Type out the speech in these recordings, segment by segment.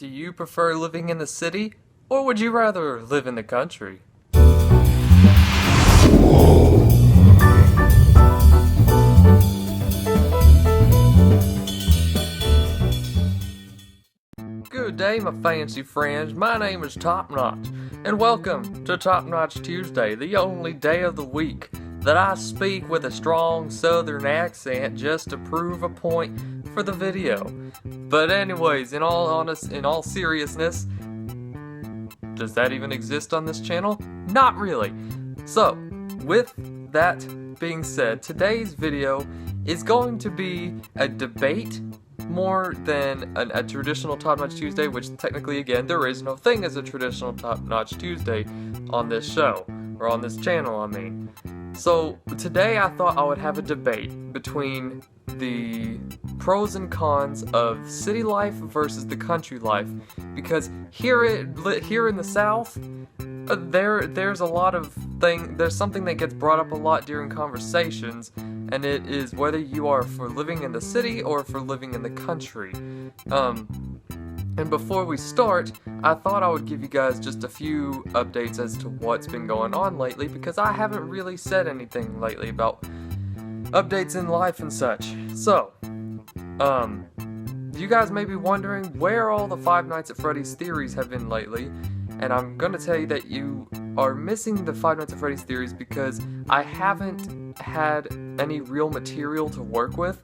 Do you prefer living in the city, or would you rather live in the country? Good day, my fancy friends. My name is Topnotch, and welcome to Topnotch Tuesday, the only day of the week that I speak with a strong southern accent just to prove a point for the video. But anyways, in all seriousness, does that even exist on this channel? Not really. So, with that being said, today's video is going to be a debate more than a traditional Top-Notch Tuesday, which technically, again, there is no thing as a traditional Top-Notch Tuesday on this show, or on this channel, I mean. So, today I thought I would have a debate between the pros and cons of city life versus the country life, because here in the South, there's a lot of there's something that gets brought up a lot during conversations, and it is whether you are for living in the city or for living in the country. And before we start, I thought I would give you guys just a few updates as to what's been going on lately, because I haven't really said anything lately about updates in life and such. So, you guys may be wondering where all the Five Nights at Freddy's theories have been lately, and I'm gonna tell you that you are missing the Five Nights at Freddy's theories because I haven't had any real material to work with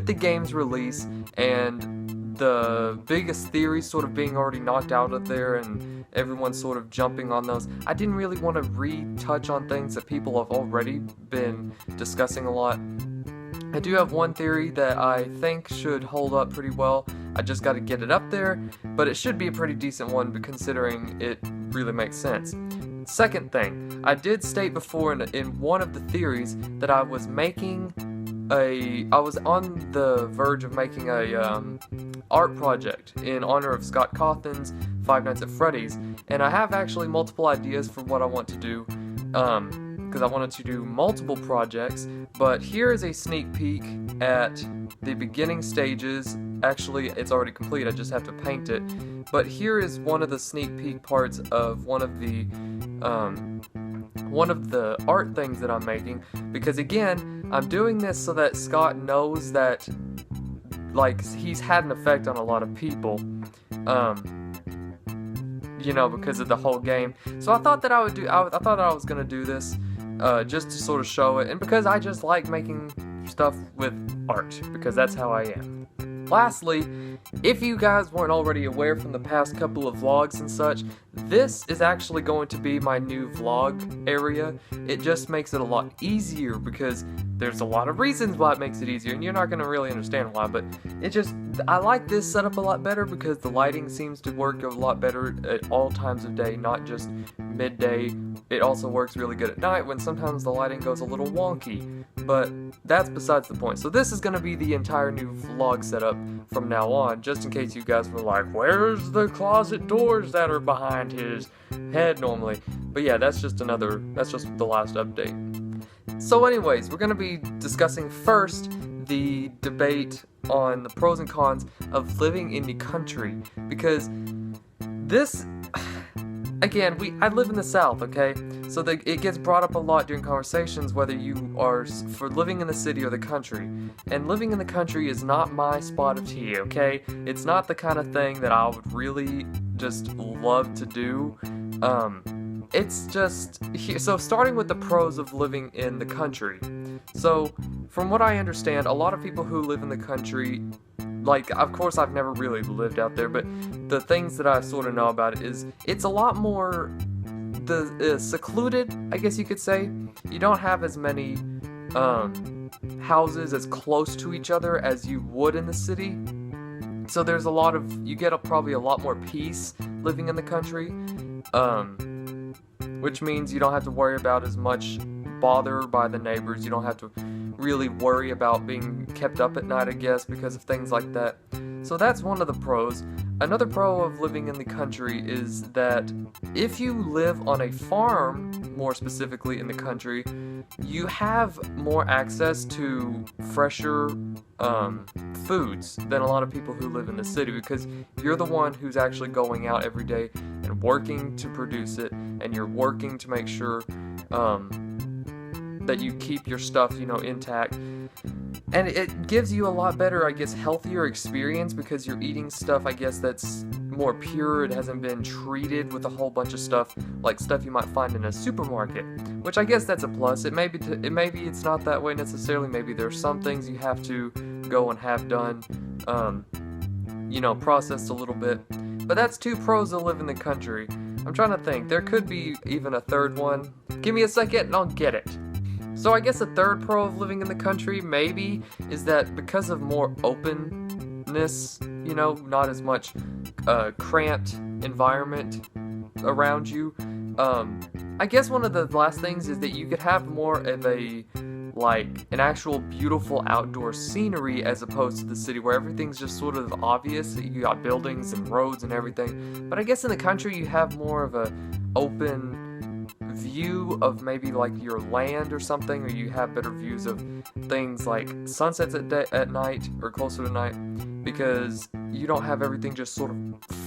the game's release, and the biggest theories sort of being already knocked out of there and everyone sort of jumping on those. I didn't really want to retouch on things that people have already been discussing a lot. I do have one theory that I think should hold up pretty well. I just got to get it up there, but it should be a pretty decent one considering it really makes sense. Second thing, I did state before in one of the theories that I was on the verge of making a art project in honor of Scott Cawthon's Five Nights at Freddy's, and I have actually multiple ideas for what I want to do, because I wanted to do multiple projects, but here is a sneak peek at the beginning stages. Actually, it's already complete, I just have to paint it, but here is one of the sneak peek parts of one of the art things that I'm making, because again, I'm doing this so that Scott knows that, like, he's had an effect on a lot of people, you know, because of the whole game. So I thought that I thought that I was gonna do this, just to sort of show it, and because I just like making stuff with art, because that's how I am. Lastly, if you guys weren't already aware from the past couple of vlogs and such, this is actually going to be my new vlog area. It just makes it a lot easier because there's a lot of reasons why it makes it easier, and you're not going to really understand why, but I like this setup a lot better because the lighting seems to work a lot better at all times of day, not just midday. It also works really good at night when sometimes the lighting goes a little wonky, but that's besides the point. So this is going to be the entire new vlog setup from now on, just in case you guys were like, where's the closet doors that are behind his head normally? But yeah, that's just the last update. So anyways, we're going to be discussing first the debate on the pros and cons of living in the country, because this, again, I live in the South, okay? So it gets brought up a lot during conversations whether you are for living in the city or the country. And living in the country is not my spot of tea, okay? It's not the kind of thing that I would really just love to do. It's just, so starting with the pros of living in the country. So, from what I understand, a lot of people who live in the country, like, of course I've never really lived out there, but the things that I sort of know about it is, it's a lot more secluded, I guess you could say. You don't have as many houses as close to each other as you would in the city. So there's you get probably a lot more peace living in the country, which means you don't have to worry about as much bother by the neighbors. You don't have to really worry about being kept up at night, I guess, because of things like that. So that's one of the pros. Another pro of living in the country is that if you live on a farm, more specifically in the country, you have more access to fresher foods than a lot of people who live in the city, because you're the one who's actually going out every day and working to produce it, and you're working to make sure that you keep your stuff, intact. And it gives you a lot better, I guess, healthier experience, because you're eating stuff, I guess, that's more pure. It hasn't been treated with a whole bunch of stuff, like stuff you might find in a supermarket, which I guess that's a plus. Maybe it's not that way necessarily. Maybe there's some things you have to go and have done, processed a little bit. But that's two pros of living in the country. I'm trying to think. There could be even a third one. Give me a second and I'll get it. So I guess a third pro of living in the country maybe is that because of more openness, not as much cramped environment around you, I guess one of the last things is that you could have more of an actual beautiful outdoor scenery, as opposed to the city where everything's just sort of obvious. You got buildings and roads and everything. But I guess in the country you have more of a open view of maybe like your land or something, or you have better views of things like sunsets at night or closer to night, because you don't have everything just sort of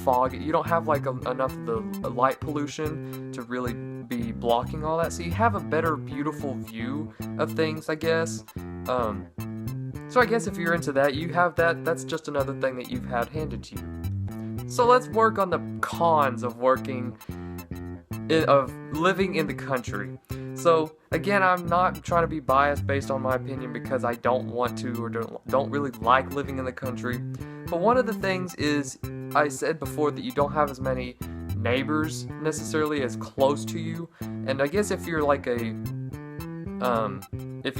foggy. You don't have like enough of the light pollution to really be blocking all that, so you have a better beautiful view of things, I guess. So I guess if you're into that, you have that's just another thing that you've had handed to you. So let's work on the cons of living in the country. So again, I'm not trying to be biased based on my opinion, because I don't want to or don't really like living in the country. But one of the things is, I said before, that you don't have as many neighbors necessarily as close to you. And I guess if you're like if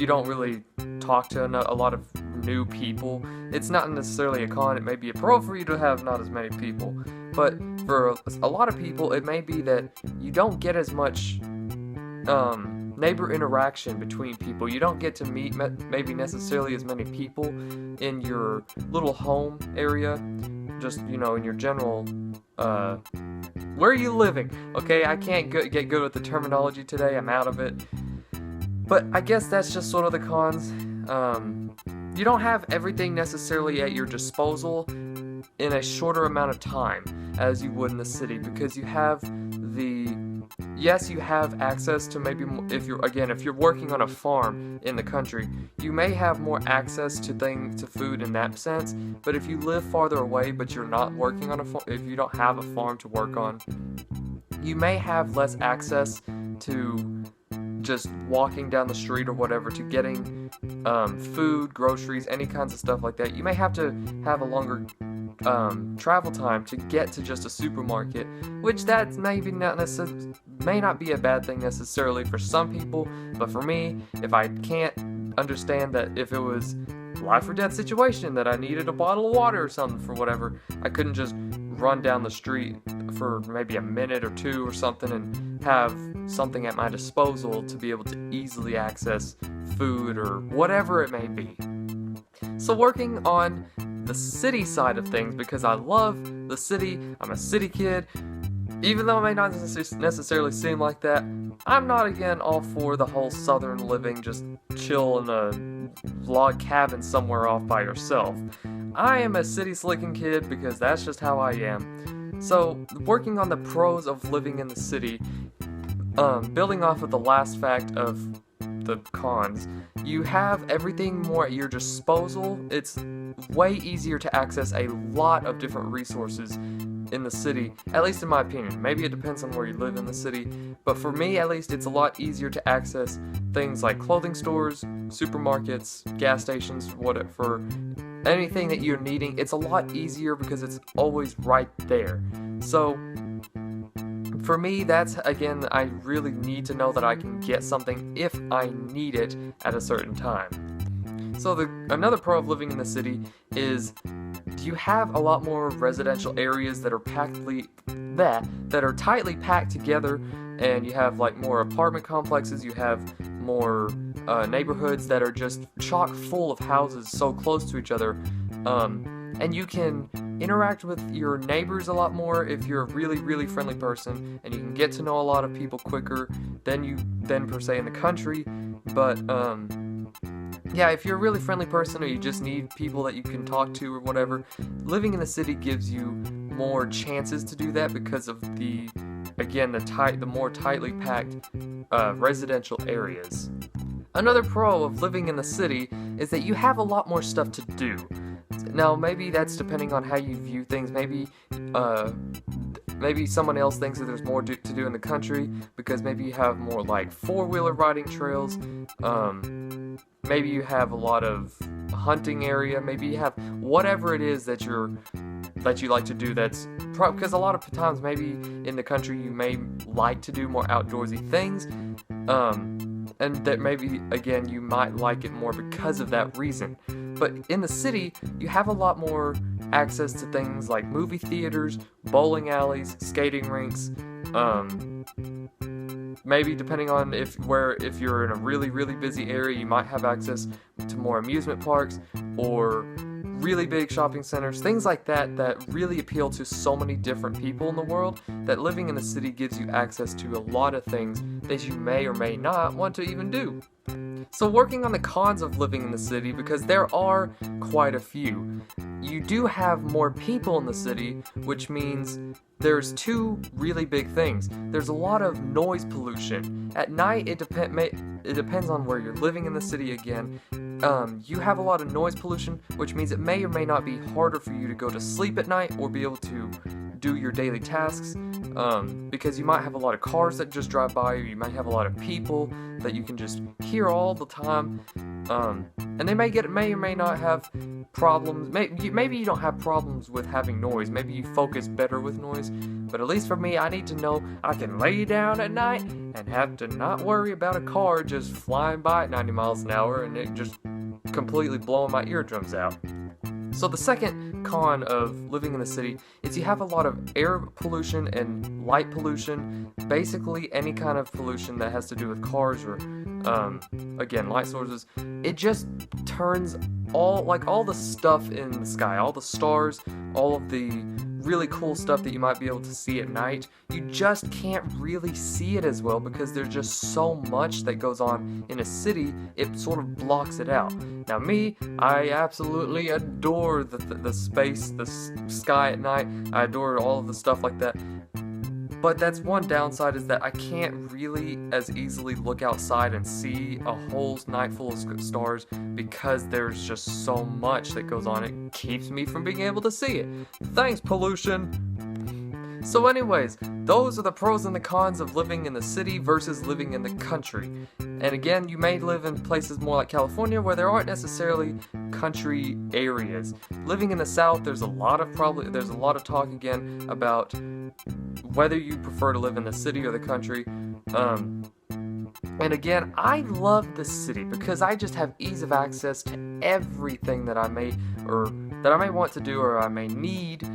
you don't really talk to a lot of new people, it's not necessarily a con. It may be a pro for you to have not as many people. But for a lot of people, it may be that you don't get as much neighbor interaction between people. You don't get to meet maybe necessarily as many people in your little home area, just, in your general, where are you living? Okay, I can't get good with the terminology today. I'm out of it. But I guess that's just sort of the cons. You don't have everything necessarily at your disposal in a shorter amount of time as you would in the city, because you have you have access to maybe, if you're working on a farm in the country, you may have more access to food in that sense. But if you live farther away, but you're not working on if you don't have a farm to work on, you may have less access to just walking down the street or whatever, to getting food, groceries, any kinds of stuff like that. You may have to have a longer travel time to get to just a supermarket, which that's maybe may not be a bad thing necessarily for some people, but for me, if I can't understand that, if it was life or death situation that I needed a bottle of water or something for whatever, I couldn't just run down the street for maybe a minute or two or something and have something at my disposal to be able to easily access food or whatever it may be. So working on the city side of things, because I love the city, I'm a city kid, even though it may not necessarily seem like that, I'm not again all for the whole southern living, just chill in a log cabin somewhere off by yourself. I am a city slicking kid, because that's just how I am. So working on the pros of living in the city, building off of the last fact of the cons, you have everything more at your disposal. It's way easier to access a lot of different resources in the city, at least in my opinion. Maybe it depends on where you live in the city, but for me at least, it's a lot easier to access things like clothing stores, supermarkets, gas stations, for anything that you're needing. It's a lot easier because it's always right there. So for me, that's, again, I really need to know that I can get something if I need it at a certain time. So another pro of living in the city is you have a lot more residential areas that are tightly packed together, and you have like more apartment complexes. You have more neighborhoods that are just chock full of houses so close to each other. and you can interact with your neighbors a lot more if you're a really, really friendly person, and you can get to know a lot of people quicker than per se in the country. But yeah, if you're a really friendly person or you just need people that you can talk to or whatever, living in the city gives you more chances to do that because of the more tightly packed residential areas. Another pro of living in the city is that you have a lot more stuff to do. Now, maybe that's depending on how you view things. Maybe someone else thinks that there's more to do in the country because maybe you have more like four-wheeler riding trails. Maybe you have a lot of hunting area. Maybe you have whatever it is that you like to do. Because a lot of times maybe in the country you may like to do more outdoorsy things. And that maybe, again, you might like it more because of that reason. But in the city, you have a lot more access to things like movie theaters, bowling alleys, skating rinks, maybe depending on if you're in a really, really busy area, you might have access to more amusement parks or really big shopping centers, things like that really appeal to so many different people in the world, that living in the city gives you access to a lot of things that you may or may not want to even do. So working on the cons of living in the city, because there are quite a few. You do have more people in the city, which means there's two really big things. There's a lot of noise pollution. At night, it depends on where you're living in the city again. You have a lot of noise pollution, which means it may or may not be harder for you to go to sleep at night or be able to do your daily tasks, because you might have a lot of cars that just drive by, or you might have a lot of people that you can just hear all the time, and they may or may not have problems. Maybe you don't have problems with having noise. Maybe you focus better with noise. But at least for me, I need to know I can lay down at night and have to not worry about a car just flying by at 90 miles an hour and it just completely blowing my eardrums out. So the second con of living in the city is you have a lot of air pollution and light pollution, basically any kind of pollution that has to do with cars or, again, light sources. It just turns all the stuff in the sky, all the stars, all of the really cool stuff that you might be able to see at night, you just can't really see it as well because there's just so much that goes on in a city, it sort of blocks it out. Now me, I absolutely adore the space, the sky at night. I adore all of the stuff like that. But that's one downside, is that I can't really as easily look outside and see a whole night full of stars because there's just so much that goes on. It keeps me from being able to see it. Thanks, pollution! So anyways, those are the pros and the cons of living in the city versus living in the country. And again, you may live in places more like California where there aren't necessarily country areas. Living in the South, there's a lot of talk again about whether you prefer to live in the city or the country. And again, I love the city because I just have ease of access to everything that I may want to do or I may need.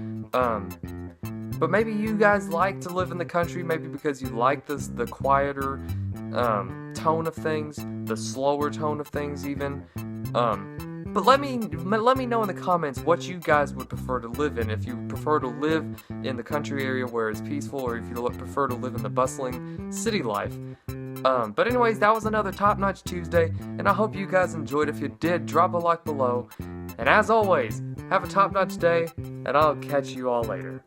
But maybe you guys like to live in the country, maybe because you like the quieter tone of things, the slower tone of things even. But let me know in the comments what you guys would prefer to live in. If you prefer to live in the country area where it's peaceful, or if you prefer to live in the bustling city life. But anyways, that was another Top-Notch Tuesday, and I hope you guys enjoyed. If you did, drop a like below. And as always, have a top-notch day, and I'll catch you all later.